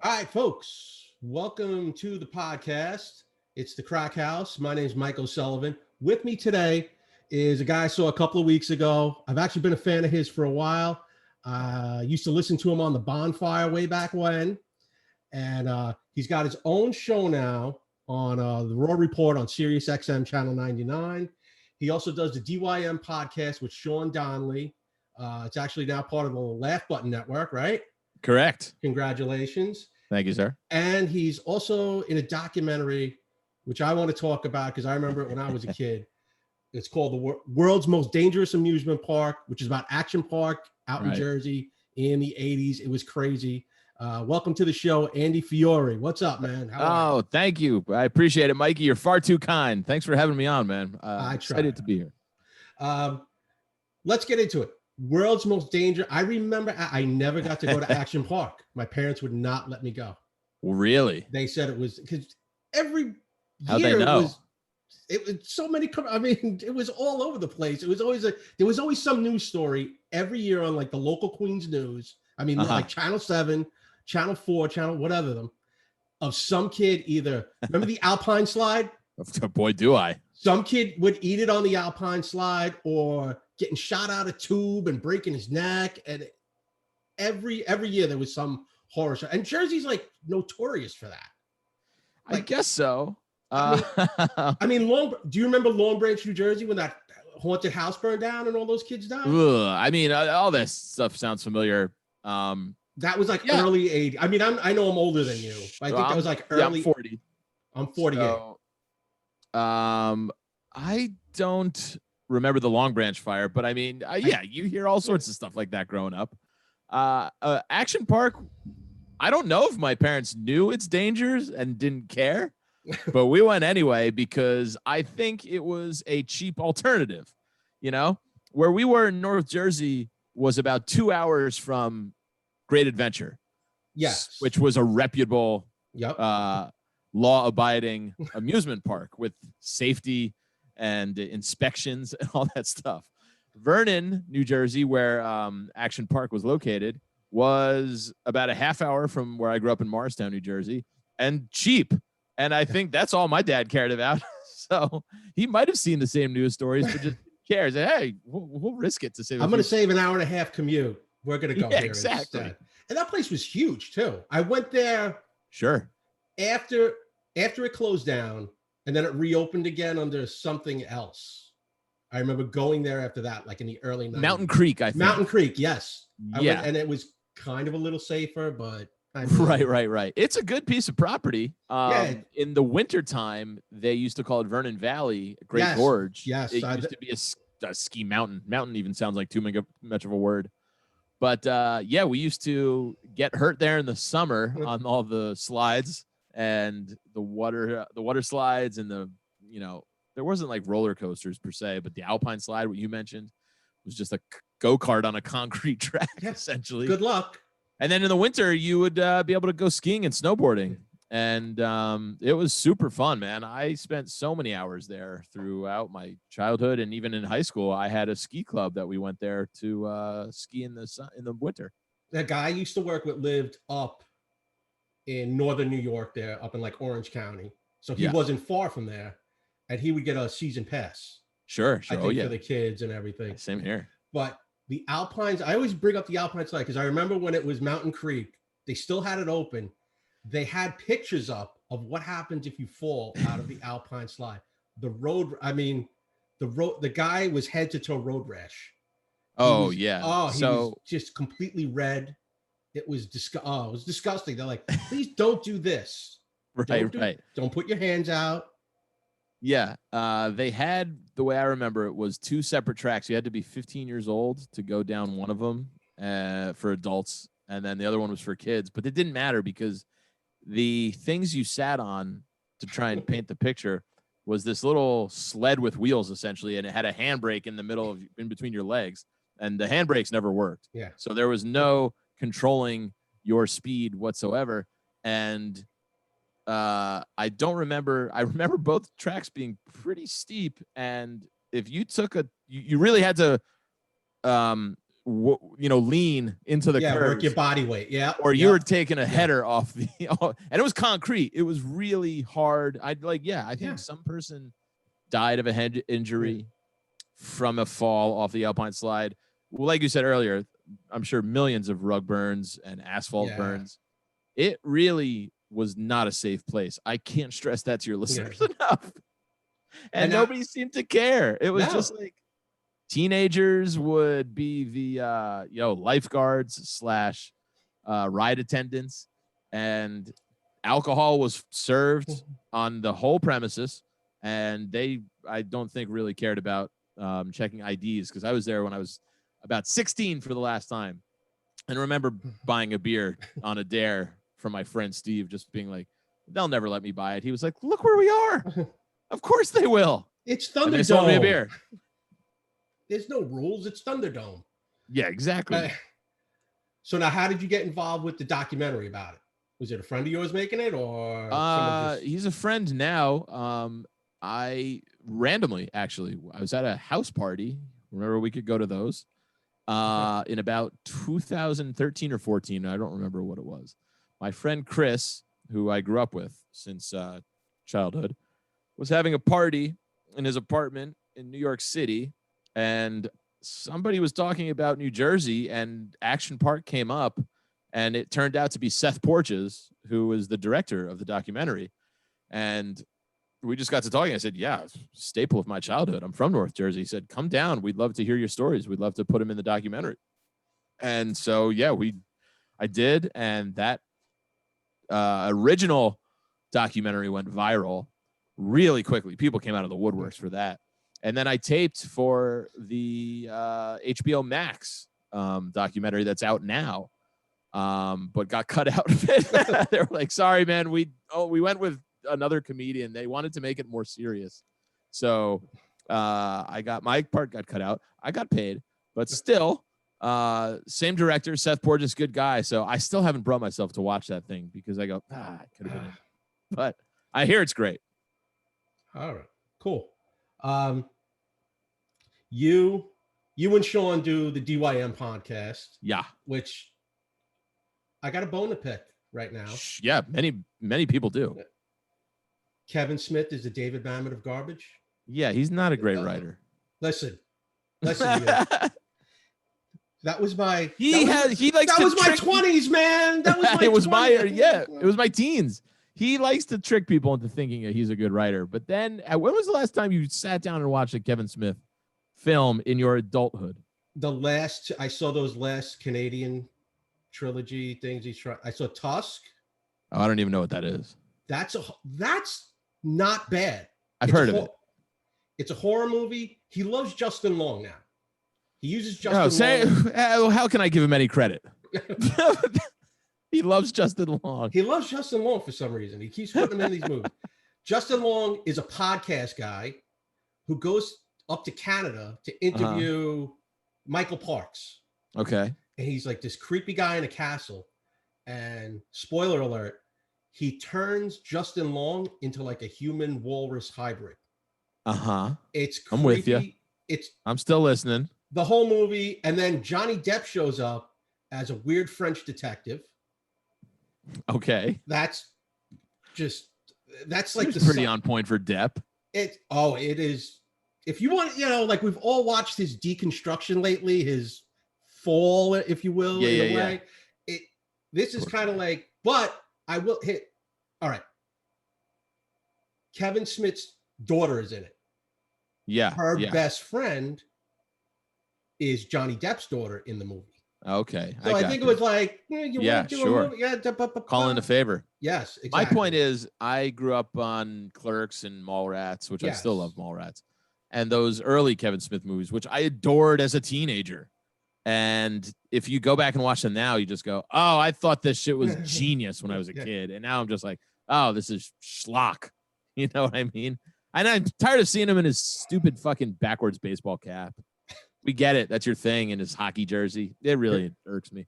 All right, folks, welcome to the podcast. It's the Crack House. My name is Mike O'Sullivan. With me today is a guy I saw a couple of weeks ago. I've actually been a fan of his for a while. Used to listen to him on the Bonfire way back when. And he's got his own show now on the Raw Report on Sirius XM Channel 99. He also does the DYM podcast with Sean Donnelly. It's actually now part of the Laugh Button Network, right? Correct. Congratulations. Thank you, sir. And he's also in a documentary, which I want to talk about because I remember it when I was a kid. It's called The World's Most Dangerous Amusement Park, which is about Action Park out in Jersey in the 80s. It was crazy. Welcome to the show, Andy Fiori. What's up, man? How are you? Thank you. I appreciate it, Mikey. You're far too kind. Thanks for having me on, man. I'm excited to be here. Let's get into it. World's Most Dangerous. I remember I never got to go to Action Park. My parents would not let me go. Really? They said it was because every How'd year they know? it was so many. I mean, it was all over the place. It was always there was always some news story every year on like the local Queens news. I mean, like Channel 7, Channel 4, Channel whatever them, of some kid either. Remember the Alpine slide? Boy, do I. Some kid would eat it on the Alpine slide or getting shot out of tube and breaking his neck. And every year there was some horror show. And Jersey's like notorious for that. Like, I guess so. I mean, do you remember Long Branch, New Jersey, when that haunted house burned down and all those kids died? I mean, all this stuff sounds familiar. That was like early 80s. I mean, I know I'm older than you. But I think that was like early. I'm 40. I'm 48. So, I don't remember the Long Branch fire, but I mean, you hear all sorts of stuff like that growing up. Action Park, I don't know if my parents knew its dangers and didn't care, but we went anyway because I think it was a cheap alternative. You know, where we were in North Jersey was about 2 hours from Great Adventure. Yes. Which was a reputable, law-abiding amusement park with safety and inspections and all that stuff. Vernon, New Jersey, where Action Park was located, was about a half hour from where I grew up in Morristown, New Jersey, and cheap. And I think that's all my dad cared about. So he might have seen the same news stories, but just cares. Hey, we'll risk it to save. I'm going to save an hour and a half commute. We're going to go here exactly. Instead. And that place was huge too. I went there. Sure. After it closed down, and then it reopened again under something else. I remember going there after that, like in the early 90s. Mountain Creek, I think. Mountain Creek, yes. Yeah. And it was kind of a little safer, but Right. It's a good piece of property. In the wintertime, they used to call it Vernon Valley, Great Gorge. Yes. It used to be a ski mountain. Mountain even sounds like too much of a word. But we used to get hurt there in the summer on all the slides and the water slides and there wasn't like roller coasters per se, but the Alpine slide, what you mentioned, was just a go-kart on a concrete track, essentially. Good luck. And then in the winter, you would be able to go skiing and snowboarding. And it was super fun, man. I spent so many hours there throughout my childhood. And even in high school, I had a ski club that we went there to ski in the winter. That guy I used to work with lived up in northern New York there, up in like Orange County. So he wasn't far from there. And he would get a season pass. Sure. I think for the kids and everything. Same here. But the Alpines, I always bring up the Alpine slide because I remember when it was Mountain Creek, they still had it open. They had pictures up of what happens if you fall out of the Alpine slide. The guy was head to toe road rash. He was just completely red. It was disgusting. They're like, please don't do this. Right. Don't put your hands out. Yeah. They had, the way I remember it, was 2 separate tracks. You had to be 15 years old to go down one of them for adults. And then the other one was for kids. But it didn't matter because the things you sat on to try and paint the picture was this little sled with wheels, essentially. And it had a handbrake in between your legs. And the handbrakes never worked. Yeah. So there was no controlling your speed whatsoever. And I remember both tracks being pretty steep. And if you took you really had to, lean into the curves. Work your body weight. Yeah. Or you were taking a header off and it was concrete. It was really hard. I think some person died of a head injury from a fall off the Alpine slide. Well, like you said earlier, I'm sure millions of rug burns and asphalt burns. It really was not a safe place. I can't stress that to your listeners enough. And nobody seemed to care. It was just like teenagers would be the lifeguards / ride attendants, and alcohol was served on the whole premises, and I don't think really cared about checking IDs, because I was there when I was about 16 for the last time, and remember buying a beer on a dare from my friend Steve, just being like, they'll never let me buy it. He was like, look where we are. Of course they will. It's Thunderdome. They sold me a beer. There's no rules. It's Thunderdome. Yeah, exactly. So now, how did you get involved with the documentary about it? Was it a friend of yours making it, or he's a friend now. I randomly, actually, I was at a house party. Remember, we could go to those in about 2013 or 14. I don't remember what it was. My friend Chris, who I grew up with since childhood, was having a party in his apartment in New York City, and somebody was talking about New Jersey, and Action Park came up, and it turned out to be Seth Porges, who was the director of the documentary. And we just got to talking. I said, yeah, staple of my childhood. I'm from North Jersey. He said, come down. We'd love to hear your stories. We'd love to put them in the documentary. And so, I did. And that original documentary went viral really quickly. People came out of the woodworks for that. And then I taped for the HBO Max documentary that's out now, but got cut out of it. They were like, sorry, man, we went with another comedian. They wanted to make it more serious. So my part got cut out. I got paid, but still, same director, Seth Porges, good guy. So I still haven't brought myself to watch that thing, because I go, it could have been it. But I hear it's great. All right, cool. You and Sean do the DYM podcast. Yeah. Which I got a bone to pick right now. Yeah, many people do. Kevin Smith is the David Mamet of garbage. Yeah, he's not a great writer. Listen. That was my. That was my 20s, man. That was my. It was my teens. He likes to trick people into thinking that he's a good writer. But then, when was the last time you sat down and watched a Kevin Smith film in your adulthood? I saw those last Canadian trilogy things he's trying. I saw Tusk. Oh, I don't even know what that is. That's not bad. I've heard of it. It's a horror movie. He loves Justin Long now. He uses Justin Long. How can I give him any credit? He loves Justin Long. He loves Justin Long for some reason. He keeps putting him in these movies. Justin Long is a podcast guy who goes up to Canada to interview Michael Parks. Okay. And he's like this creepy guy in a castle. And spoiler alert, he turns Justin Long into like a human walrus hybrid. It's creepy. I'm with you. I'm still listening. The whole movie. And then Johnny Depp shows up as a weird French detective. Okay. That's like pretty on point for Depp. It is. If you want, like we've all watched his deconstruction lately, his fall, if you will, in a way. This is kind of like, but I will hit. All right. Kevin Smith's daughter is in it. Yeah. Her best friend is Johnny Depp's daughter in the movie. Okay. So I think it was like, want to do a movie? Yeah. Call in a favor. Yes, exactly. My point is, I grew up on Clerks and Mallrats, which I still love Mallrats, and those early Kevin Smith movies, which I adored as a teenager. And if you go back and watch them now, you just go, oh, I thought this shit was genius when I was a kid. And now I'm just like, oh, this is schlock. You know what I mean? And I'm tired of seeing him in his stupid fucking backwards baseball cap. We get it. That's your thing. In his hockey jersey. It really irks me.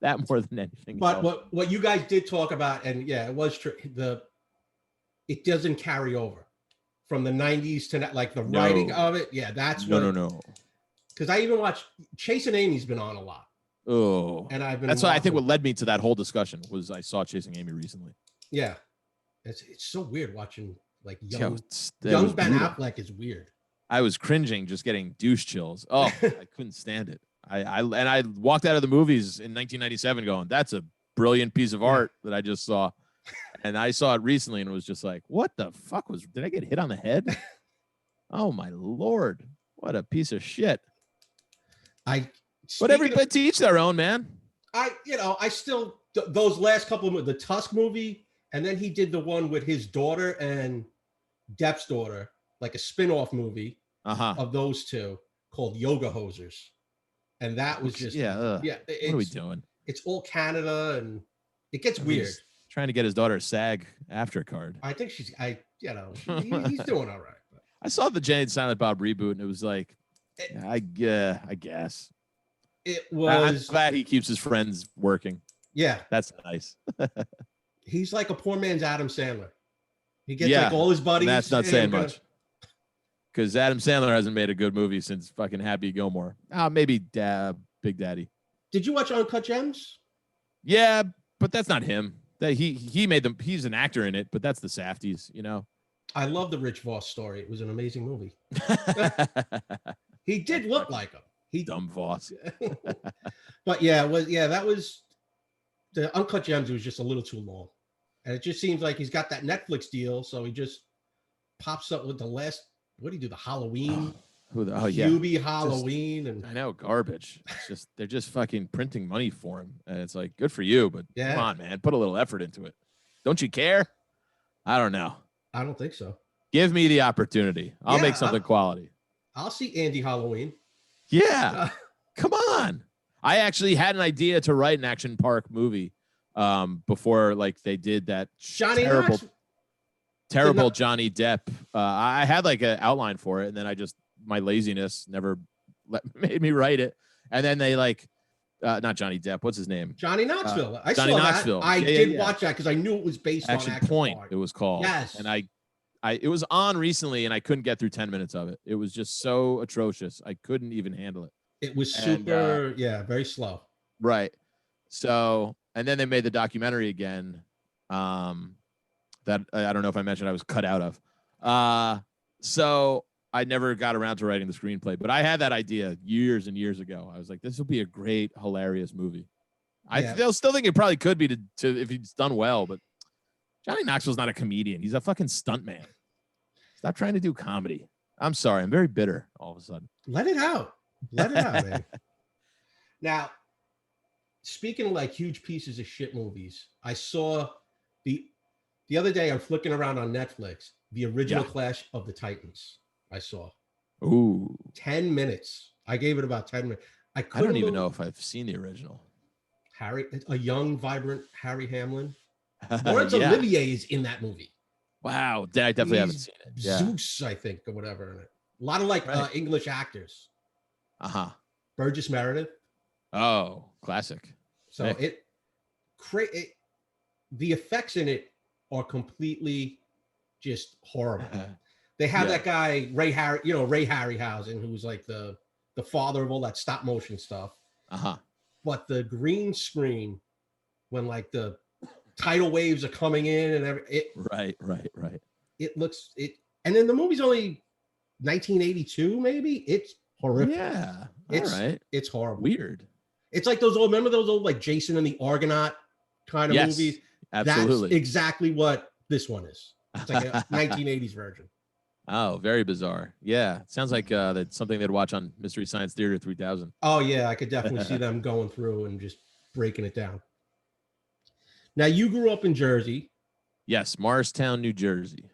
That more than anything. But what you guys did talk about, and it was true. It doesn't carry over from the 90s to like the writing of it. Yeah, that's no. Because I even watched Chasing Amy's been on a lot. Oh, and I've been. That's why I think what led me to that whole discussion was I saw Chasing Amy recently. Yeah, it's so weird watching like young Ben brutal. Affleck is weird. I was cringing, just getting douche chills. Oh, I couldn't stand it. I walked out of the movies in 1997 going, that's a brilliant piece of art that I just saw. And I saw it recently and was just like, what the fuck did I get hit on the head? Oh my Lord. What a piece of shit. But everybody to each their own, man. I still, those last couple of the Tusk movie, and then he did the one with his daughter and Depp's daughter, like a spin-off movie of those two called Yoga Hosers. And that was just, what are we doing? It's all Canada and it gets weird. Trying to get his daughter a SAG AFTRA card. I think he's doing all right. But. I saw the Jay and Silent Bob reboot and it was like, I guess. It was. I'm glad he keeps his friends working. Yeah. That's nice. He's like a poor man's Adam Sandler. He gets like all his buddies. That's not saying much. Because Adam Sandler hasn't made a good movie since fucking Happy Gilmore. Maybe Big Daddy. Did you watch Uncut Gems? Yeah, but that's not him. That he made them. He's an actor in it, but that's the Safdies, you know. I love the Rich Voss story. It was an amazing movie. He did look like him. Dumb Voss. But that was the Uncut Gems. It was just a little too long, and it just seems like he's got that Netflix deal, so he just pops up with the last. What do you do? The Halloween. Hubie Halloween. I know, garbage. It's just they're just fucking printing money for him, and it's like good for you, but come on, man, put a little effort into it. Don't you care? I don't know. I don't think so. Give me the opportunity. I'll make something quality. I'll see Andy Halloween. Yeah, come on. I actually had an idea to write an action park movie before like they did that terrible Johnny Depp. I had like an outline for it, and then my laziness never made me write it. And then they not Johnny Depp. What's his name? Johnny Knoxville. I Johnny saw Knoxville. That. I did watch that because I knew it was based on Action Point. Park. It was called. Yes. And it was on recently, and I couldn't get through 10 minutes of it. It was just so atrocious. I couldn't even handle it. It was super, very slow. Right. So, and then they made the documentary again. That I don't know if I mentioned I was cut out of. So I never got around to writing the screenplay, but I had that idea years and years ago. I was like, this will be a great, hilarious movie. I still think it probably could be to if he's done well, but Johnny Knoxville's not a comedian. He's a fucking stuntman. Stop trying to do comedy. I'm sorry. I'm very bitter all of a sudden. Let it out. Let it out, man. Now, speaking of like huge pieces of shit movies, I saw the other day I'm flicking around on Netflix, the original Clash of the Titans. I saw. Ooh. 10 minutes. I gave it about 10 minutes. I don't even know if I've seen the original. A young, vibrant Harry Hamlin. Laurence Olivier is in that movie. Wow. I definitely haven't seen it. Yeah. Zeus, I think, or whatever in it. A lot of English actors. Burgess Meredith. Oh, classic. So the effects in it are completely just horrible. They have that guy Ray Harryhausen, who's like the father of all that stop motion stuff. But the green screen, when like the tidal waves are coming in and right. It looks and then the movie's only 1982, maybe. It's horrific. Yeah, it's horrible. Weird. It's like remember those old like Jason and the Argonaut kind of movies? Absolutely. That's exactly what this one is. It's like a 1980s version. Oh, very bizarre. Yeah. It sounds like that's something they'd watch on Mystery Science Theater 3000. Oh, yeah. I could definitely see them going through and just breaking it down. Now, you grew up in Jersey. Yes. Morristown, New Jersey.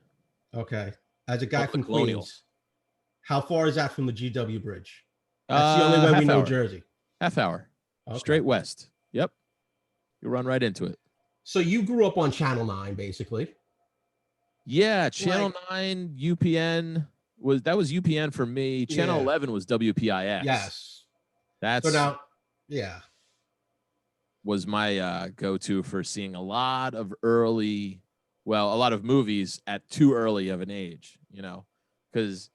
Okay. As a guy from Queens, how far is that from the GW Bridge? That's the only way we know Jersey. Half hour. Okay. Straight west. Yep. You run right into it. So you grew up on Channel 9, basically. Yeah, Channel 9, UPN was UPN for me. Channel 11 was WPIX. Yes. That's so now, was my go-to for seeing a lot of movies at too early of an age, you know, because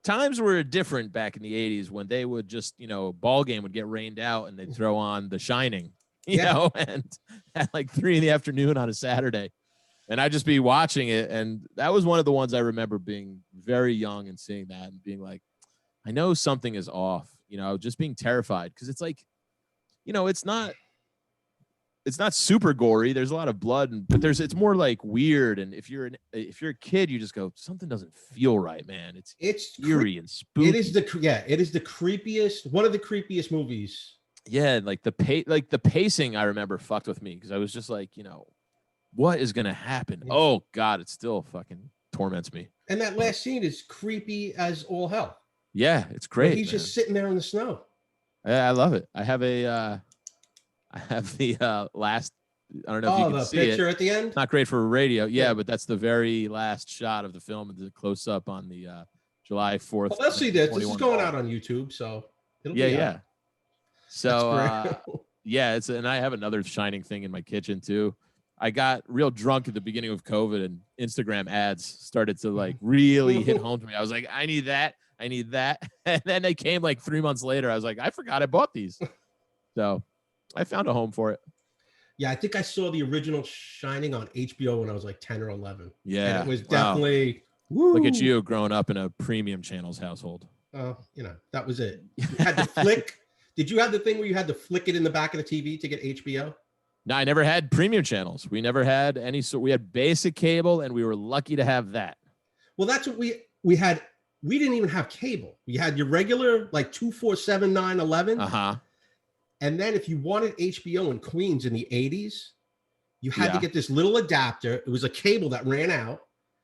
times were different back in the 80s when they would just, ball game would get rained out and they'd throw on The Shining, and at like 3 p.m. on a Saturday. And I'd just be watching it. And that was one of the ones I remember being very young and seeing that and being like, I know something is off, just being terrified. Cause it's like, it's not super gory. There's a lot of blood, but it's more like weird. And if you're a kid, you just go, something doesn't feel right, man. It's eerie and spooky. It is the creepiest, one of the creepiest movies. Yeah, like the pacing I remember fucked with me because I was just like, what is gonna happen? Yeah. Oh God, it still fucking torments me. And that last scene is creepy as all hell. Yeah, it's great. He's just sitting there in the snow. I love it. I have the last. I don't know if you can see it. The picture at the end. Not great for radio. Yeah, but that's the very last shot of the film, the close up on the July 4th. Well, let's see this. This is going out on YouTube, so it'll be out. So and I have another Shining thing in my kitchen too. I got real drunk at the beginning of COVID, and Instagram ads started to like really hit home to me. I was like, I need that. And then they came like 3 months later. I was like, I forgot I bought these. So I found a home for it. Yeah, I think I saw the original Shining on HBO when I was like 10 or 11. Yeah. And it was definitely... Woo. Look at you growing up in a premium channels household. That was it. You had to flick. Did you have the thing where you had to flick it in the back of the TV to get HBO? No, I never had premium channels. We never had any sort. We had basic cable, and we were lucky to have that. Well, that's what we had. We didn't even have cable. We had your regular like 2, 4, 7, 9, 11. And then if you wanted HBO in Queens in the 80s, you had to get this little adapter. It was a cable that ran out.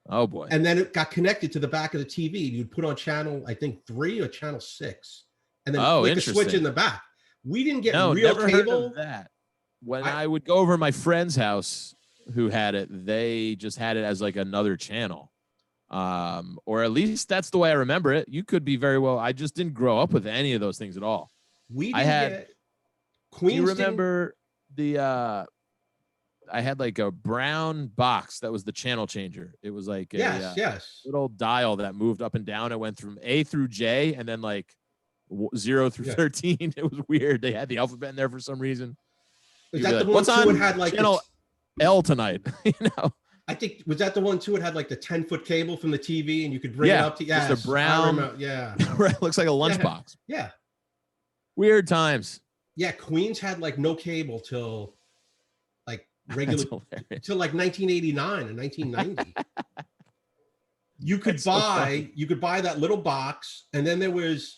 Oh boy! And then it got connected to the back of the TV. You'd put on channel, I think 3 or channel 6, and then flick a switch in the back. We didn't get real never cable. Heard of that. When I would go over to my friend's house who had it, they just had it as like another channel. Or at least that's the way I remember it. You could be very well. I just didn't grow up with any of those things at all. We didn't get Queens. Do you remember I had like a brown box that was the channel changer. It was like a little dial that moved up and down. It went from A through J and then like 0 through 13. It was weird. They had the alphabet in there for some reason. Was that the one too? It had like channel L tonight. I think was that the one too? It had like the 10-foot cable from the TV, and you could bring it up to just a brown. It looks like a lunchbox. Yeah. Weird times. Yeah, Queens had like no cable till like regular till like 1989 and 1990. You could buy that little box, and then there was.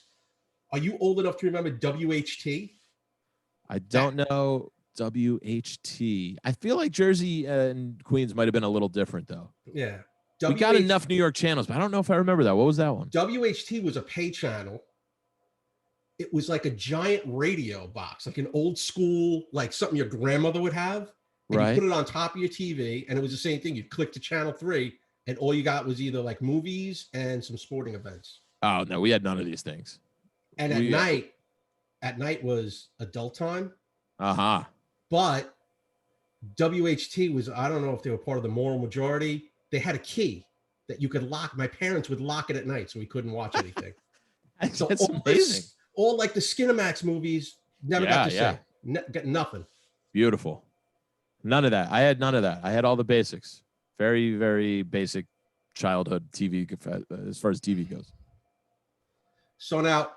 Are you old enough to remember WHT? I don't know WHT. I feel like Jersey and Queens might have been a little different though. Yeah. We got enough New York channels, but I don't know if I remember that. What was that one? WHT was a pay channel. It was like a giant radio box, like an old school, like something your grandmother would have. And you put it on top of your TV, and it was the same thing. You'd click to channel 3, and all you got was either like movies and some sporting events. Oh no, we had none of these things. And at night was adult time. But WHT was, I don't know if they were part of the moral majority. They had a key that you could lock. My parents would lock it at night so we couldn't watch anything. So that's amazing. All like the Skinamax movies, never got to see. Got nothing. Beautiful. None of that. I had none of that. I had all the basics. Very, very basic childhood TV as far as TV goes. So now,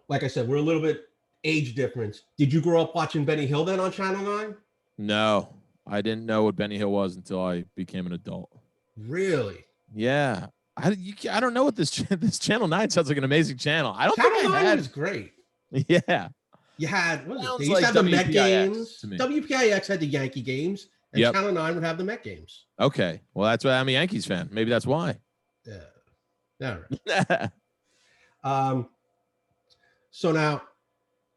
like I said, we're a little bit age difference. Did you grow up watching Benny Hill then on Channel 9? No, I didn't know what Benny Hill was until I became an adult. Really? Yeah. I don't know what this Channel 9 sounds like an amazing channel. I don't Channel think 9 was great. Yeah. You had, they used to have the Met games. WPIX had the Yankee games, and Channel 9 would have the Met games. Okay. Well, that's why I'm a Yankees fan. Maybe that's why. Yeah. All right. So now,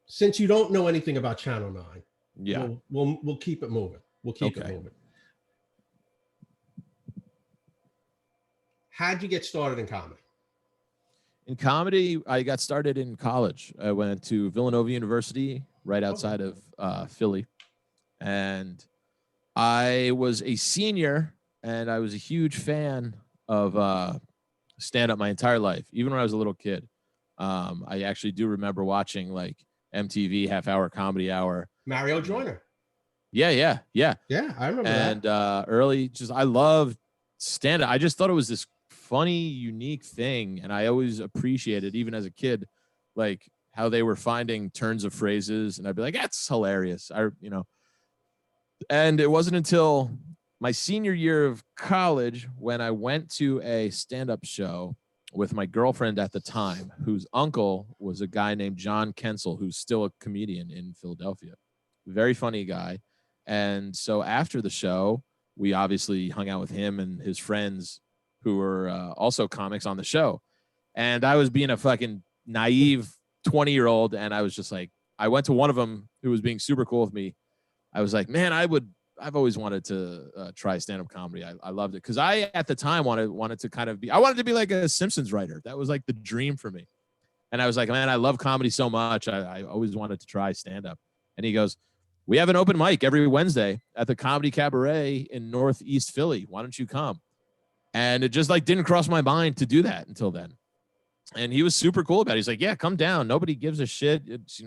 since you don't know anything about Channel 9, we'll keep it moving. We'll keep it moving. How'd you get started in comedy? In comedy, I got started in college. I went to Villanova University right outside of Philly. And I was a senior, and I was a huge fan of stand-up my entire life, even when I was a little kid. I actually do remember watching like MTV Half Hour Comedy Hour. Mario Joyner. Yeah. Yeah, I remember and that. Early, just I loved stand-up. I just thought it was this funny, unique thing, and I always appreciated, even as a kid, like how they were finding turns of phrases, and I'd be like, "That's hilarious." And it wasn't until my senior year of college when I went to a stand-up show with my girlfriend at the time, whose uncle was a guy named John Kensel, who's still a comedian in Philadelphia. Very funny guy. And so after the show, we obviously hung out with him and his friends who were also comics on the show. And I was being a fucking naive 20-year-old. And I was just like, I went to one of them who was being super cool with me. I was like, man, I've always wanted to try stand-up comedy. I loved it. Cause I, at the time, wanted to kind of I wanted to be like a Simpsons writer. That was like the dream for me. And I was like, man, I love comedy so much. I always wanted to try stand-up. And he goes, we have an open mic every Wednesday at the Comedy Cabaret in Northeast Philly. Why don't you come? And it just like didn't cross my mind to do that until then. And he was super cool about it. He's like, yeah, come down. Nobody gives a shit. It's,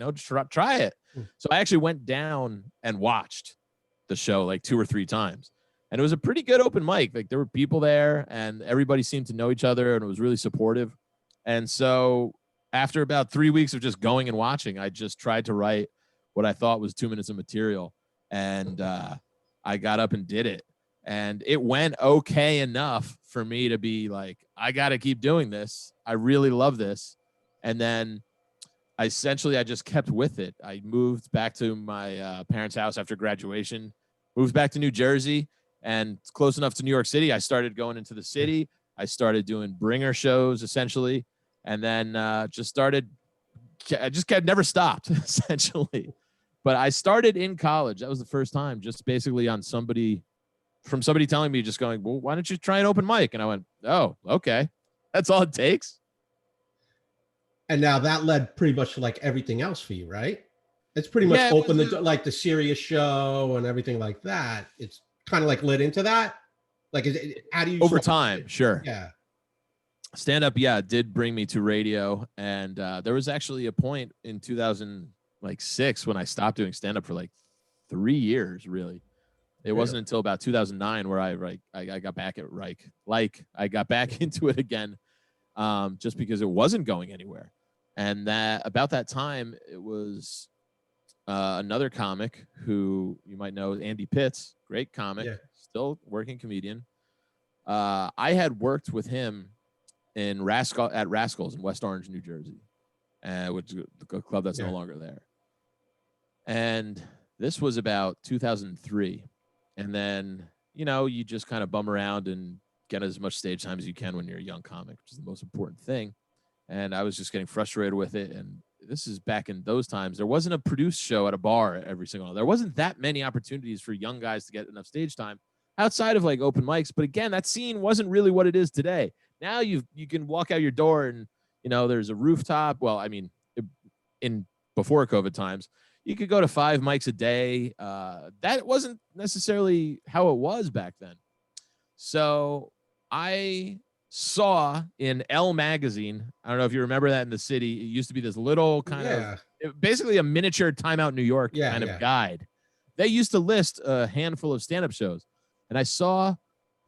try it. So I actually went down and watched the show like 2 or 3 times. And it was a pretty good open mic. Like there were people there and everybody seemed to know each other and it was really supportive. And so after about 3 weeks of just going and watching, I just tried to write what I thought was 2 minutes of material. And I got up and did it. And it went okay enough for me to be like, I got to keep doing this. I really love this. And then I just kept with it. I moved back to my parents' house after graduation, moved back to New Jersey, and close enough to New York City. I started going into the city. I started doing bringer shows, essentially. And then I just never stopped, essentially. But I started in college. That was the first time, just basically on somebody telling me, just going, well, why don't you try an open mic? And I went, oh, okay. That's all it takes. And now that led pretty much to like everything else for you, right? It's pretty much open like the serious show and everything like that. It's kind of like led into that. Like, how do you over time? Sure. Yeah. Stand up, did bring me to radio, and there was actually a point in 2006 when I stopped doing stand up for like 3 years. Really, it wasn't until about 2009 where I got back at I got back into it again, just because it wasn't going anywhere. And about that time, it was another comic who you might know, Andy Pitts, great comic, still working comedian. I had worked with him at Rascals in West Orange, New Jersey, which is a club that's no longer there. And this was about 2003. And then, you just kind of bum around and get as much stage time as you can when you're a young comic, which is the most important thing. And I was just getting frustrated with it. And this is back in those times. There wasn't a produced show at a bar every single night. There wasn't that many opportunities for young guys to get enough stage time outside of like open mics. But again, that scene wasn't really what it is today. Now you can walk out your door and, there's a rooftop. Well, I mean, in before COVID times, you could go to 5 mics a day. That wasn't necessarily how it was back then. So I saw in Elle magazine, I don't know if you remember that in the city, it used to be this little kind of basically a miniature Time Out New York kind of guide. They used to list a handful of stand-up shows. And I saw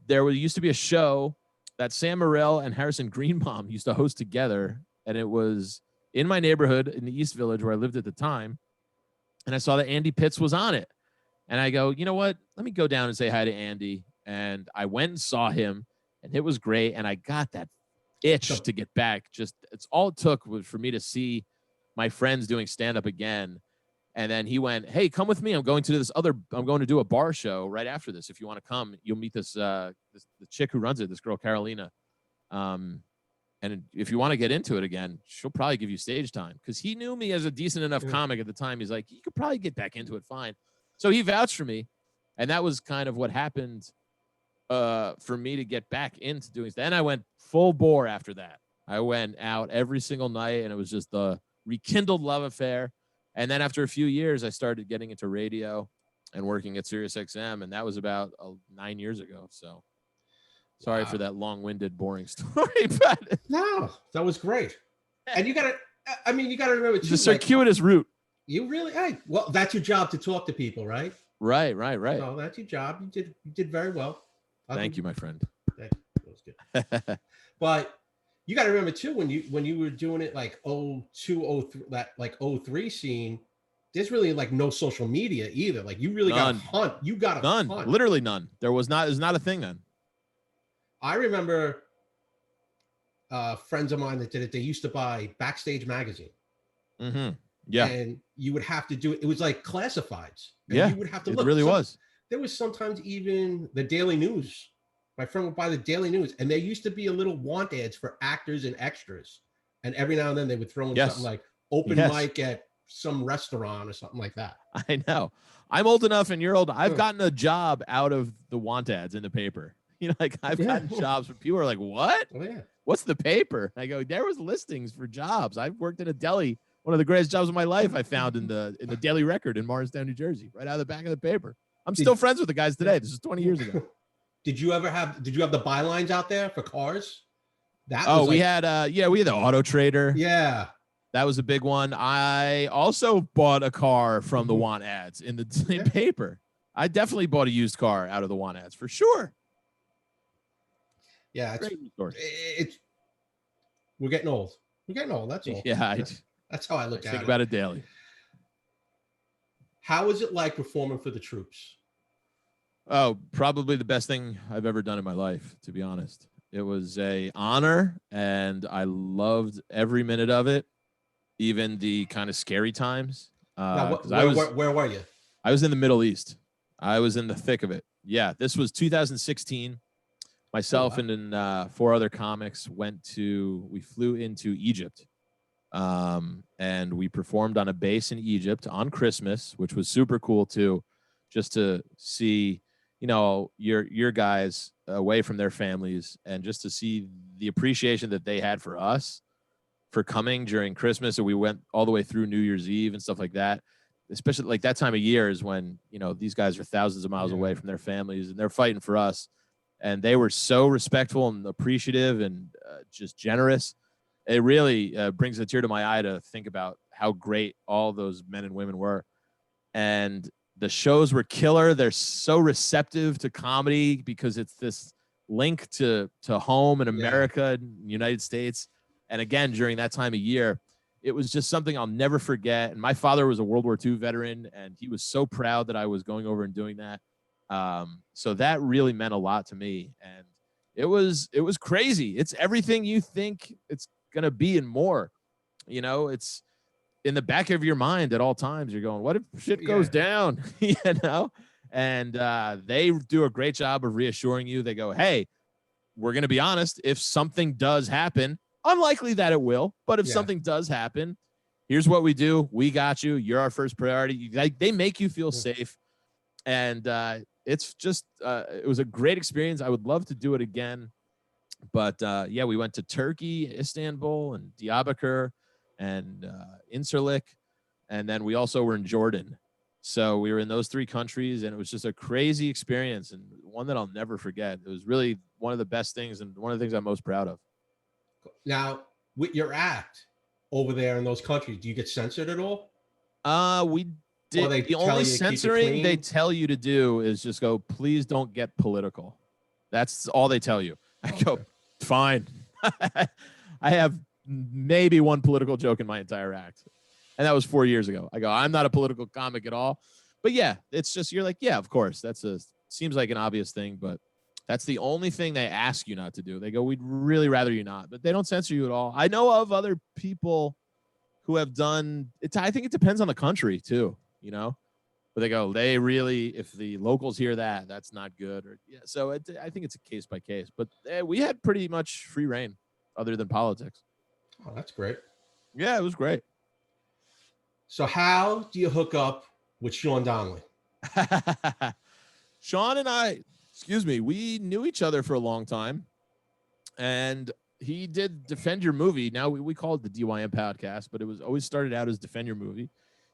there used to be a show that Sam Morril and Harrison Greenbaum used to host together. And it was in my neighborhood in the East Village where I lived at the time. And I saw that Andy Pitts was on it. And I go, you know what? Let me go down and say hi to Andy. And I went and saw him, and it was great. And I got that itch to get back. It's all it took was for me to see my friends doing stand-up again. And then he went, hey, come with me. I'm going to do a bar show right after this. If you want to come, you'll meet the chick who runs it, this girl, Carolina. And if you want to get into it again, she'll probably give you stage time. Because he knew me as a decent enough comic at the time. He's like, you could probably get back into it fine. So he vouched for me. And that was kind of what happened for me to get back into doing that. Then I went full bore after that. I went out every single night, and it was just the rekindled love affair. And then after a few years, I started getting into radio and working at SiriusXM, and that was about 9 years ago. So, Sorry Wow. for that long-winded, boring story, but No, that was great. And you gotta remember it's too, a like circuitous route. you really, hey, well, that's your job to talk to people, right? Right. So that's your job. You did very well. Thank you, my friend. Thank you. That was good. But you got to remember too, when you were doing it like 02, 03, that like 03 scene, there's really like no social media either. Like you really got to None. hunt. You got to None. hunt. Literally none. There's not a thing then. I remember friends of mine that did it. They used to buy Backstage magazine, Mm-hmm. Yeah. and you would have to do it. It was like classifieds, and Yeah. you would have to It look. really was. There was sometimes even the Daily News. My friend would buy the Daily News, and there used to be a little want ads for actors and extras. And every now and then they would throw in something like open mic at some restaurant or something like that. I know. I'm old enough and you're old. I've gotten a job out of the want ads in the paper. You know, like I've gotten jobs where people are like, what? Oh, yeah. What's the paper? I go, there was listings for jobs. I've worked in a deli. One of the greatest jobs of my life I found in the Daily Record in Morristown, New Jersey, right out of the back of the paper. I'm still friends with the guys today. This is 20 years ago. Did you have the bylines out there for cars? We had the Auto Trader. Yeah. That was a big one. I also bought a car from the want ads in the same paper. I definitely bought a used car out of the want ads for sure. Yeah, we're getting old. We're getting old. That's all. Yeah, that's how I look at it. Think about it daily. How is it like performing for the troops? Oh, probably the best thing I've ever done in my life, to be honest. It was an honor, and I loved every minute of it, even the kind of scary times. Now, where were you? I was in the Middle East. I was in the thick of it. Yeah, this was 2016. Myself and 4 other comics we flew into Egypt. And we performed on a base in Egypt on Christmas, which was super cool too, just to see, your guys away from their families and just to see the appreciation that they had for us for coming during Christmas. And we went all the way through New Year's Eve and stuff like that. Especially like that time of year is when, these guys are thousands of miles away from their families and they're fighting for us. And they were so respectful and appreciative and just generous. It really brings a tear to my eye to think about how great all those men and women were. And the shows were killer. They're so receptive to comedy because it's this link to home in America and the United States. And again, during that time of year, it was just something I'll never forget. And my father was a World War II veteran, and he was so proud that I was going over and doing that. So that really meant a lot to me. And it was crazy. It's everything you think it's going to be and more. It's in the back of your mind at all times. You're going, what if shit goes down? And they do a great job of reassuring you. They go, hey, we're going to be honest. If something does happen, unlikely that it will, but if something does happen, here's what we do. We got you. You're our first priority. They make you feel safe. And it's just, it was a great experience. I would love to do it again. But we went to Turkey, Istanbul, and Diyarbakir, and Incirlik. And then we also were in Jordan. So we were in those 3 countries, and it was just a crazy experience and one that I'll never forget. It was really one of the best things and one of the things I'm most proud of. Now, with your act over there in those countries, do you get censored at all? We did. The only censoring they tell you to do is just go, please don't get political. That's all they tell you. I go, fine. I have maybe one political joke in my entire act. And that was 4 years ago. I go, I'm not a political comic at all. But yeah, it's just, you're like, yeah, of course. Seems like an obvious thing, but that's the only thing they ask you not to do. They go, we'd really rather you not, but they don't censor you at all. I know of other people who have done it. I think it depends on the country too, but they go, if the locals hear that, that's not good. So I think it's a case by case, but we had pretty much free reign other than politics. Oh, that's great. Yeah, it was great. So how do you hook up with Sean Donnelly? Sean and I, we knew each other for a long time, and he did Defend Your Movie. Now we call it the DYM podcast, but it was always started out as Defend Your Movie.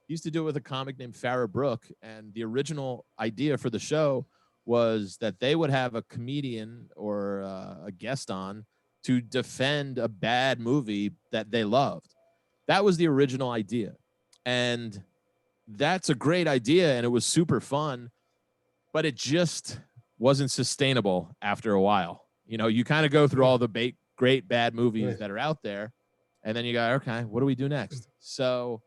He used to do it with a comic named Farrah Brook, and the original idea for the show was that they would have a comedian or a guest on to defend a bad movie that they loved. That was the original idea. And that's a great idea, and it was super fun, but it just wasn't sustainable after a while. You know, you kind of go through all the great bad movies that are out there, and then you go, okay, what do we do next? So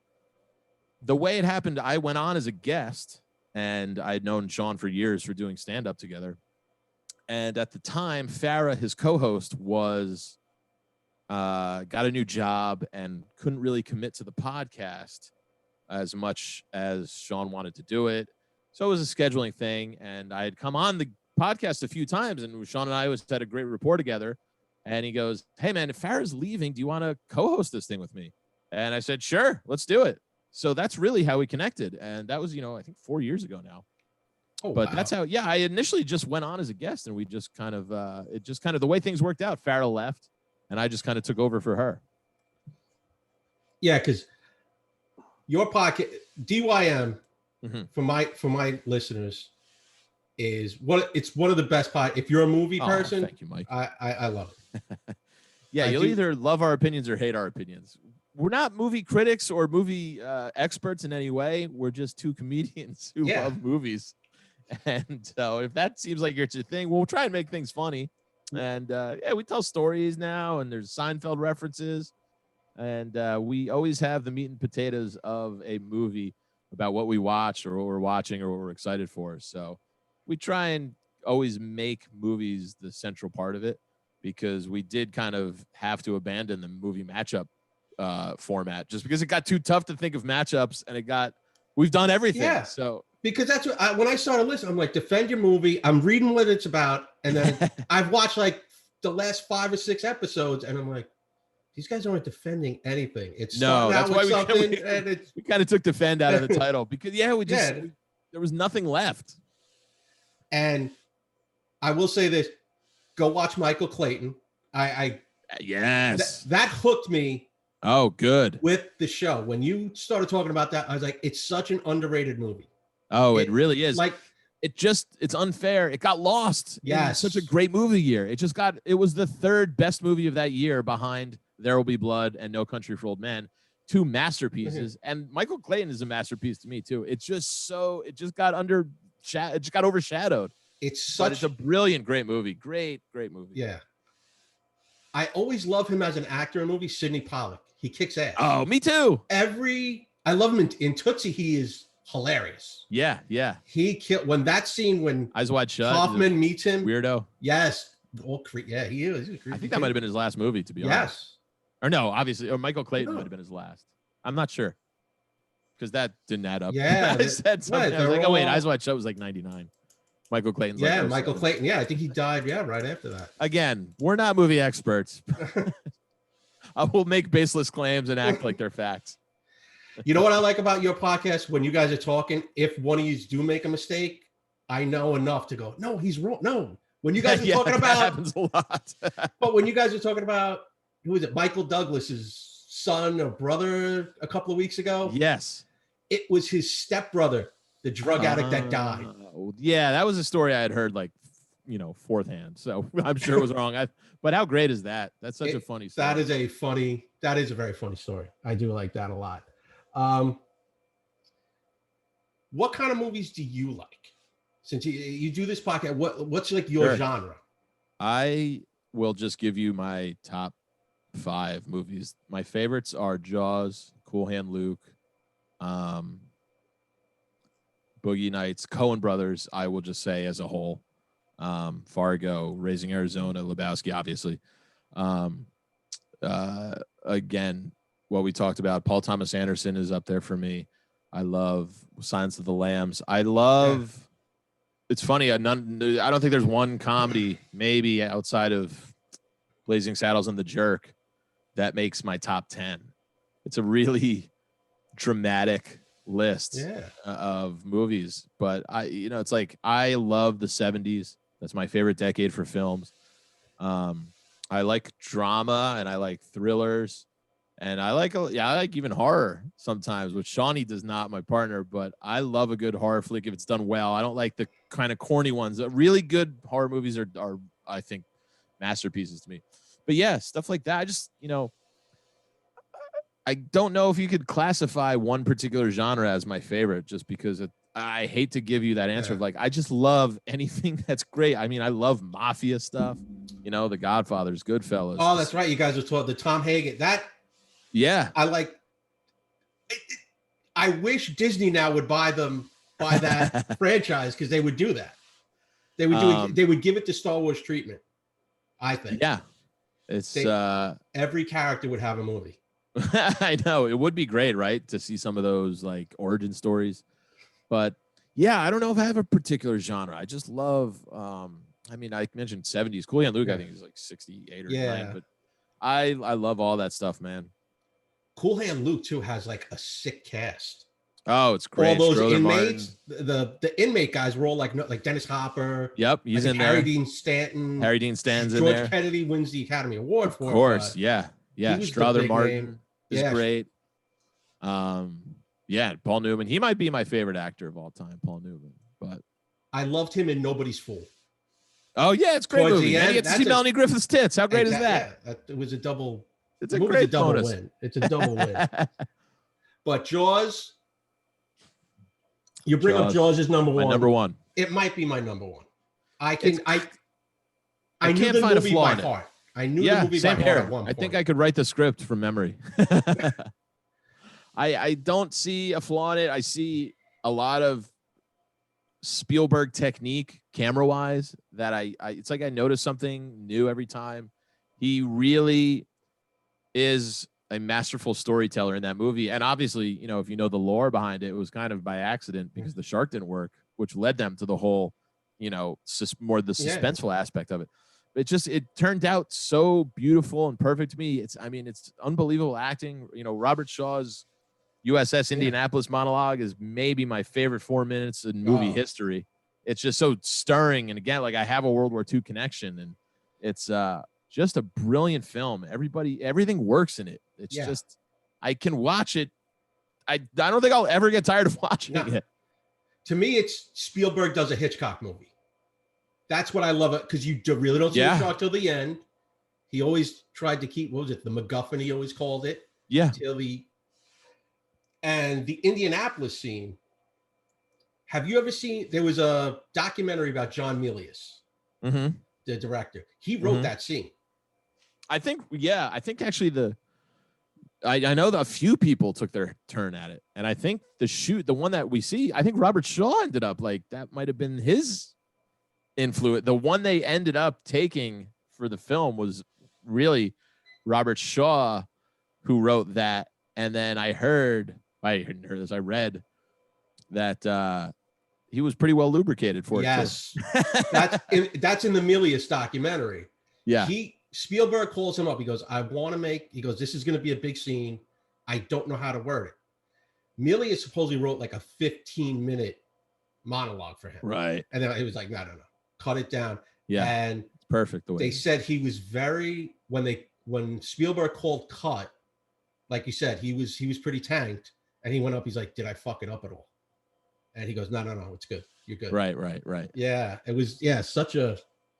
the way it happened, I went on as a guest, and I'd known Sean for years for doing stand-up together. And at the time, Farrah, his co-host, was got a new job and couldn't really commit to the podcast as much as Sean wanted to do it. So it was a scheduling thing. And I had come on the podcast a few times, and Sean and I always had a great rapport together. And he goes, hey, man, if Farrah's leaving, do you want to co-host this thing with me? And I said, sure, let's do it. So that's really how we connected. And that was, I think 4 years ago now. Oh, but wow. That's how, I initially just went on as a guest, and we just kind of, the way things worked out, Farrah left, and I just kind of took over for her. Yeah, because your podcast, DYM, for my listeners, it's one of the best podcasts. If you're a movie person, thank you, Mike. I love it. You'll either love our opinions or hate our opinions. We're not movie critics or movie experts in any way. We're just two comedians who love movies. And so if that seems like it's your thing, we'll try and make things funny. And we tell stories now, and there's Seinfeld references. And we always have the meat and potatoes of a movie about what we watched or what we're watching or what we're excited for. So we try and always make movies the central part of it, because we did kind of have to abandon the movie matchup format just because it got too tough to think of matchups, and we've done everything. Yeah. So because that's what when I started listening, I'm like, defend your movie. I'm reading what it's about, and then I've watched like the last 5 or 6 episodes, and I'm like, these guys aren't defending anything. It's that's why we kind of took defend out of the title, because there was nothing left. And I will say this: go watch Michael Clayton. Yes, that hooked me. Oh, good. With the show, when you started talking about that, I was like, it's such an underrated movie. Oh, it really is. Like, it's unfair. It got lost. Yeah, such a great movie year. It was the 3rd best movie of that year, behind There Will Be Blood and No Country for Old Men, 2 masterpieces. And Michael Clayton is a masterpiece to me too. It just got overshadowed. It's a brilliant, great movie. Great movie. Yeah. I always love him as an actor in movies. Sidney Pollack. He kicks ass. Oh, me too. I love him in Tootsie. He is hilarious. Yeah. He killed when that scene when Eyes Wide Shut. Kaufman meets him. Weirdo. Yes. He is. I think that might have been his last movie, to be honest. Yes. Or no, obviously, or Michael Clayton might have been his last. I'm not sure, because that didn't add up. Yeah. I said something. I was like, oh wait, Eyes Wide Shut was like 99. Michael Clayton's Michael Clayton. Yeah, I think he died. Yeah, right after that. Again, we're not movie experts. I will make baseless claims and act like they're facts. You know what I like about your podcast? When you guys are talking, if one of you do make a mistake, I know enough to go, no, he's wrong. No. When you guys are talking about, that happens a lot. But when you guys are talking about, who is it? Michael Douglas's son or brother a couple of weeks ago. Yes. It was his stepbrother, the drug addict that died. Yeah, that was a story I had heard fourth hand. So I'm sure it was wrong. But how great is that? That's such a funny story. That is a very funny story. I do like that a lot. What kind of movies do you like? Since you do this podcast, what's like your genre? I will just give you my top 5 movies. My favorites are Jaws, Cool Hand Luke, Boogie Nights, Coen Brothers. I will just say as a whole, Fargo, Raising Arizona, Lebowski, obviously. Again, what we talked about, Paul Thomas Anderson is up there for me. I love Silence of the Lambs. I love. It's funny. I don't think there's one comedy, maybe outside of Blazing Saddles and The Jerk, that makes my top 10. It's a really dramatic list of movies, but it's like, I love the 70s. That's my favorite decade for films. I like drama and I like thrillers. And I like even horror sometimes, which Shawnee does not, my partner, but I love a good horror flick if it's done well. I don't like the kind of corny ones. Really good horror movies are I think, masterpieces to me. But yeah, stuff like that. I just, I don't know if you could classify one particular genre as my favorite, just because I hate to give you that answer of like, I just love anything that's great. I mean, I love mafia stuff, The Godfather's, Goodfellas. Oh, that's right. You guys were talking the Tom Hagen. Yeah. I like. I wish Disney now would buy that franchise, because they would do that. They would give it the Star Wars treatment, I think. Yeah. It's every character would have a movie. I know, it would be great, right, to see some of those like origin stories. But yeah, I don't know if I have a particular genre. I just love I mean, I mentioned 70s. Cool Hand Luke, I think is like 68 or 9, but I love all that stuff, man. Cool Hand Luke too has like a sick cast. Oh, it's great. All those inmates, the inmate guys were all like Dennis Hopper. Yep, he's in Harry there. Dean Stanton. Harry Dean Stanton's in there. there. George Kennedy wins the Academy Award for it. Of course, yeah. Strother Martin is great. Yeah, Paul Newman. He might be my favorite actor of all time, Paul Newman. But I loved him in Nobody's Fool. Oh yeah, it's a great movie. And you get to see Melanie Griffith's tits. How great is that? Yeah, it was a double. It's a great double bonus. win. It's a double win. But Jaws. You bring up Jaws as number one. My number one. It might be my number one. I can't knew find the movie a flaw by in it. heart. I knew the movie by heart at one point. I think I could write the script from memory. I don't see a flaw in it. I see a lot of Spielberg technique camera-wise that I it's like I notice something new every time. He really is a masterful storyteller in that movie. And obviously, if you know the lore behind it, it was kind of by accident because the shark didn't work, which led them to the whole, more the suspenseful aspect of it. But it turned out so beautiful and perfect to me. It's unbelievable acting. Robert Shaw's USS Indianapolis monologue is maybe my favorite 4 minutes in movie history. It's just so stirring. And again, like I have a World War II connection, and it's just a brilliant film. Everything works in it. It's just, I can watch it. I don't think I'll ever get tired of watching it. To me, it's Spielberg does a Hitchcock movie. That's what I love it, because you really don't see the shark till the end. He always tried to keep, what was it, the MacGuffin, he always called it. Yeah. And the Indianapolis scene, have you ever seen, there was a documentary about John Milius, the director. He wrote that scene. I think actually I know that a few people took their turn at it. And I think the one that we see, I think Robert Shaw ended up that might've been his influence. The one they ended up taking for the film was really Robert Shaw, who wrote that. And then I read that he was pretty well lubricated for it. Yes. That's in the Milius documentary. Yeah. Spielberg calls him up. He goes, this is going to be a big scene. I don't know how to word it. Milius supposedly wrote like a 15-minute monologue for him. Right. And then he was like, no, cut it down. Yeah. And it's perfect. The way they said he was when Spielberg called cut, like you said, he was pretty tanked, and he went up. He's like, did I fuck it up at all? And he goes, no, it's good. You're good. Right. Yeah. It was, such a,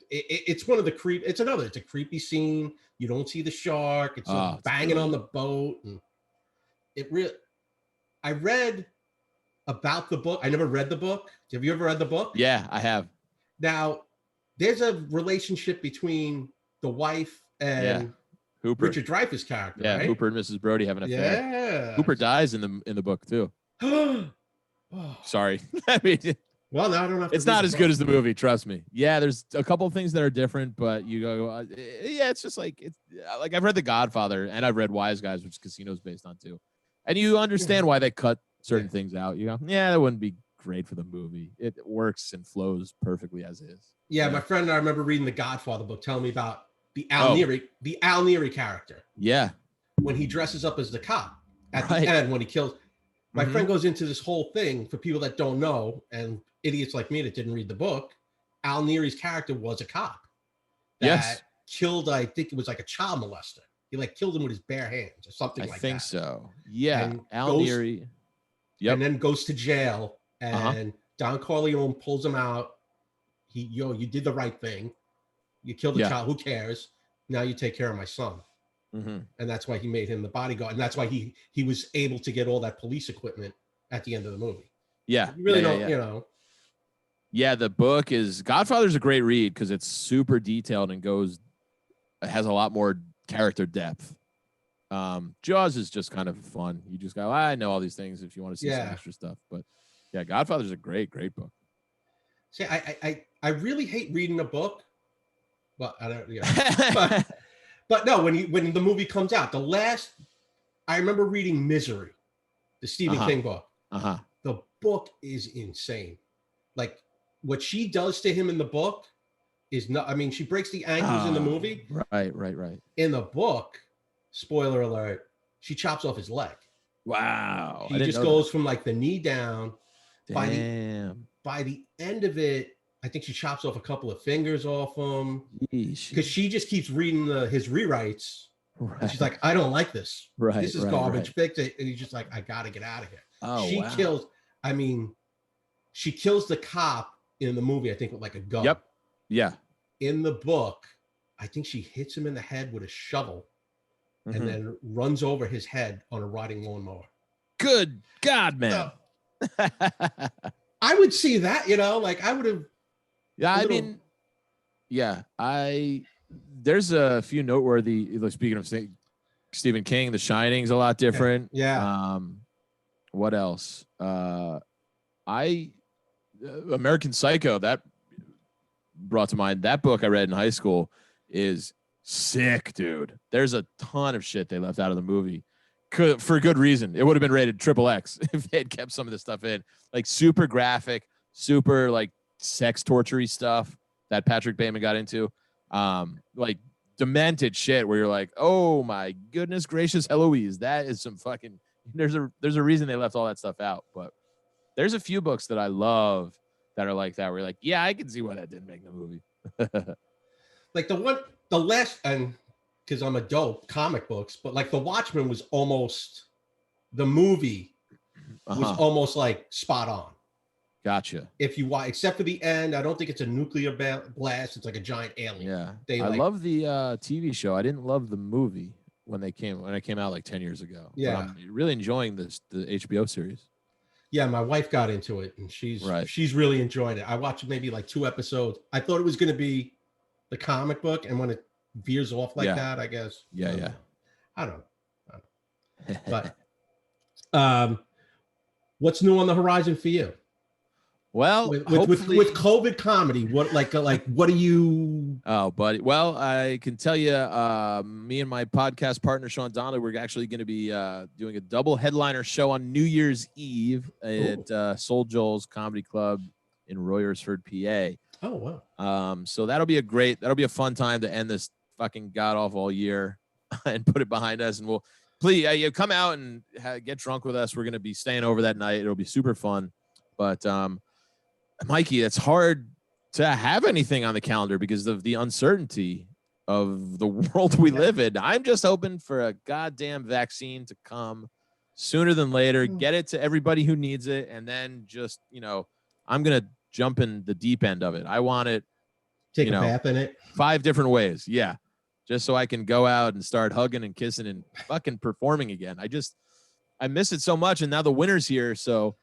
it's one of the it's a creepy scene. You don't see the shark. It's banging on the boat. And I read about the book. I never read the book. Have you ever read the book? Yeah, I have. Now, there's a relationship between the wife and Hooper. Richard Dreyfuss character. Yeah, right? Hooper and Mrs. Brody have an affair. Yeah. Hooper dies in the book too. Sorry. I mean, well, no, I don't know. It's not as good as the movie. Trust me. Yeah, there's a couple of things that are different, but you go, it's just like I've read The Godfather and I've read Wise Guys, which Casino's based on too, and you understand why they cut certain things out. You go, that wouldn't be great for the movie. It works and flows perfectly as is. Yeah, my friend and I remember reading the Godfather book, telling me about the Al Neri character. Yeah, when he dresses up as the cop at the end when he kills. My friend goes into this whole thing for people that don't know, and idiots like me that didn't read the book. Al Neri's character was a cop that killed, I think it was like a child molester. He like killed him with his bare hands or something I like think that. so. Yeah. And Al goes Neary. Yep. and then goes to jail. Uh-huh. And Don Corleone pulls him out. You did the right thing. You killed the Yeah. child. Who cares? Now you take care of my son. Mm-hmm. And that's why he made him the bodyguard. And that's why he was able to get all that police equipment at the end of the movie. Yeah. You really don't, yeah. you know. Yeah, the book is Godfather's a great read because it's super detailed and has a lot more character depth. Jaws is just kind of fun. You just go, I know all these things if you want to see some extra stuff. But yeah, Godfather's a great great book. See, I really hate reading a book, but I don't, you know, but no, when the movie comes out, I remember reading Misery, the Stephen King book. The book is insane. Like what she does to him in the book is not. I mean, she breaks the ankles in the movie. Right. In the book, spoiler alert, she chops off his leg. Wow. He just goes from like the knee down. Damn. By the end of it, I think she chops off a couple of fingers off him because she just keeps reading his rewrites. Right. And she's like, I don't like this. Right. This is garbage. Fix it. And he's just like, I gotta get out of here. Oh, She kills the cop in the movie, I think, with like a gun. Yep. Yeah. In the book, I think she hits him in the head with a shovel and then runs over his head on a riding lawnmower. Good God, man. I would see that, you know, like I would have. Yeah, there's a few noteworthy, speaking of Stephen King, The Shining's a lot different. Yeah. What else? American Psycho, that brought to mind. That book I read in high school is sick, dude. There's a ton of shit they left out of the movie for good reason. It would have been rated XXX if they had kept some of this stuff in, like super graphic, super like sex torture-y stuff that Patrick Bateman got into, like demented shit where you're like, oh my goodness gracious Eloise, that is some fucking. There's a reason they left all that stuff out, but there's a few books that I love that are like that where you're like, yeah, I can see why that didn't make the movie. Like the last, and because I'm a dope comic books, but like The Watchmen was almost, the movie was almost like spot on. Gotcha. If you watch, except for the end, I don't think it's a nuclear blast. It's like a giant alien. Yeah. I love the TV show. I didn't love the movie when it came out like 10 years ago. Yeah. But I'm really enjoying the HBO series. Yeah, my wife got into it and she's really enjoying it. I watched maybe like 2 episodes. I thought it was going to be the comic book, and when it veers off like that, I guess. Yeah. I don't know. But what's new on the horizon for you? Well, with COVID comedy, what what do you? Oh, buddy. Well, I can tell you, me and my podcast partner Sean Donnelly, we're actually going to be doing a double headliner show on New Year's Eve at Soul Joel's Comedy Club in Royersford, PA. Oh wow! So that'll be a fun time to end this fucking god awful year and put it behind us. And we'll please you come out and get drunk with us. We're going to be staying over that night. It'll be super fun, but Mikey, it's hard to have anything on the calendar because of the uncertainty of the world we live in. I'm just hoping for a goddamn vaccine to come sooner than later, get it to everybody who needs it, and then just, I'm going to jump in the deep end of it. I want it. Take a bath in it. 5 different ways. Yeah. Just so I can go out and start hugging and kissing and fucking performing again. I miss it so much. And now the winter's here. So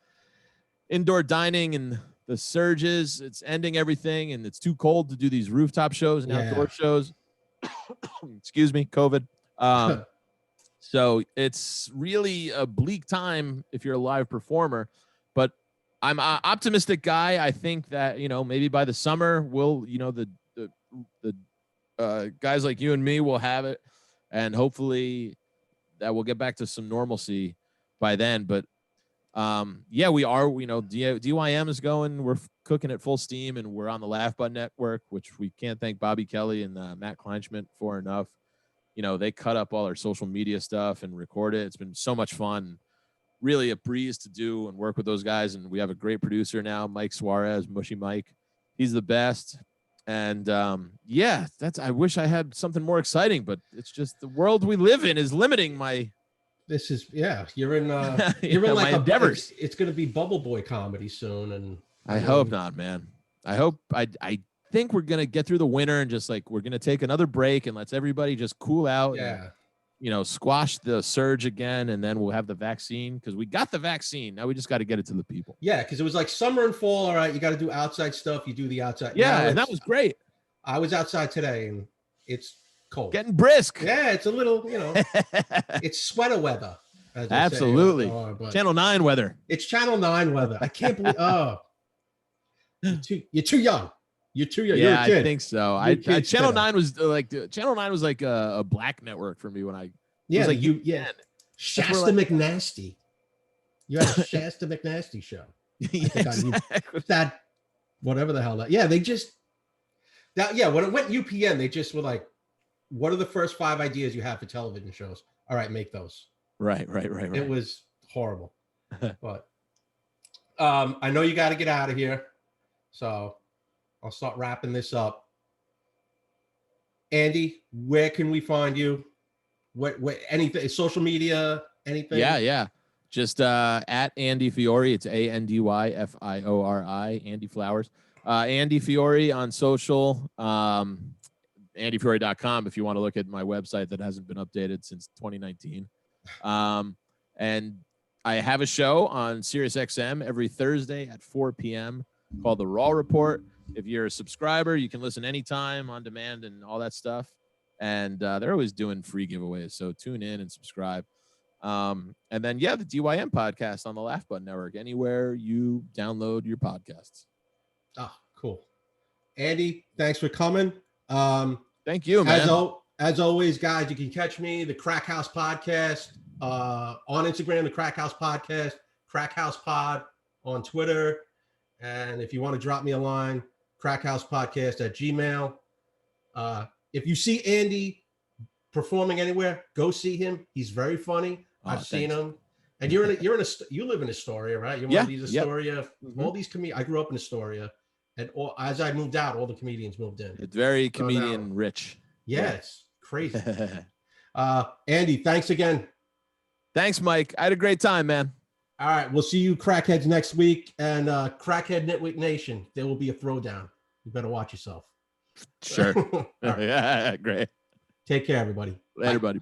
indoor dining and the surges, it's ending everything, and it's too cold to do these rooftop shows and outdoor shows. Excuse me, COVID. So it's really a bleak time if you're a live performer, but I'm an optimistic guy. I think that, maybe by the summer we'll, the guys like you and me will have it, and hopefully that we'll get back to some normalcy by then. But we are, DYM is going, we're cooking at full steam, and we're on the Laugh Button Network, which we can't thank Bobby Kelly and Matt Kleinschmidt for enough. They cut up all our social media stuff and record it. It's been so much fun, really a breeze to do and work with those guys. And we have a great producer now, Mike Suarez, Mushy Mike. He's the best. And yeah, I wish I had something more exciting, but it's just the world we live in is limiting my. This is you're in Yeah, like my a endeavors. it's going to be Bubble Boy comedy soon, and I hope not, man. I hope I think we're gonna get through the winter and just like we're gonna take another break and let's everybody just cool out. Yeah. And, squash the surge again, and then we'll have the vaccine because we got the vaccine. Now we just got to get it to the people. Yeah, because it was like summer and fall. All right, you got to do outside stuff. You do the outside. Yeah, and that was great. I was outside today, and it's cold. Getting brisk. Yeah, it's a little, it's sweater weather. Absolutely. Channel 9 weather. It's Channel 9 weather. I can't believe. Oh, you're too young. You're too young. Yeah, You're a kid. I think so. Channel 9 was like a black network for me when I. Yeah, like Shasta McNasty. You had a Shasta McNasty show. Yeah, exactly. That whatever the hell that. Yeah, they just that. Yeah, when it went UPN, they just were like, "What are the first 5 ideas you have for television shows? All right, make those." Right. It was horrible, but I know you got to get out of here, so I'll start wrapping this up. Andy, where can we find you? What anything, social media, anything? Yeah. Just at Andy Fiori. It's ANDYFIORI, Andy Flowers. Andy Fiori on social. AndyFiori.com if you want to look at my website that hasn't been updated since 2019. And I have a show on SiriusXM every Thursday at 4 p.m. called The Raw Report. If you're a subscriber, you can listen anytime on demand and all that stuff. And they're always doing free giveaways. So tune in and subscribe. And then, the DYM podcast on the Laugh Button Network, anywhere you download your podcasts. Oh, cool. Andy, thanks for coming. Thank you, man. As always, guys, you can catch me, the Crack House Podcast, on Instagram, the Crack House Podcast, Crack House Pod on Twitter. And if you want to drop me a line, crackhousepodcast@gmail. If you see Andy performing anywhere, go see him. He's very funny. I've seen him. And you live in Astoria, right? You're one of these Astoria. Mm-hmm. All these I grew up in Astoria, and as I moved out, all the comedians moved in. It's very comedian rich. Yeah, it's crazy. Andy, thanks again. Thanks, Mike. I had a great time, man. All right, we'll see you crackheads next week, and Crackhead Nitwit Nation. There will be a throwdown. You better watch yourself. Sure. Right. Yeah, great. Take care, everybody. Later, buddy.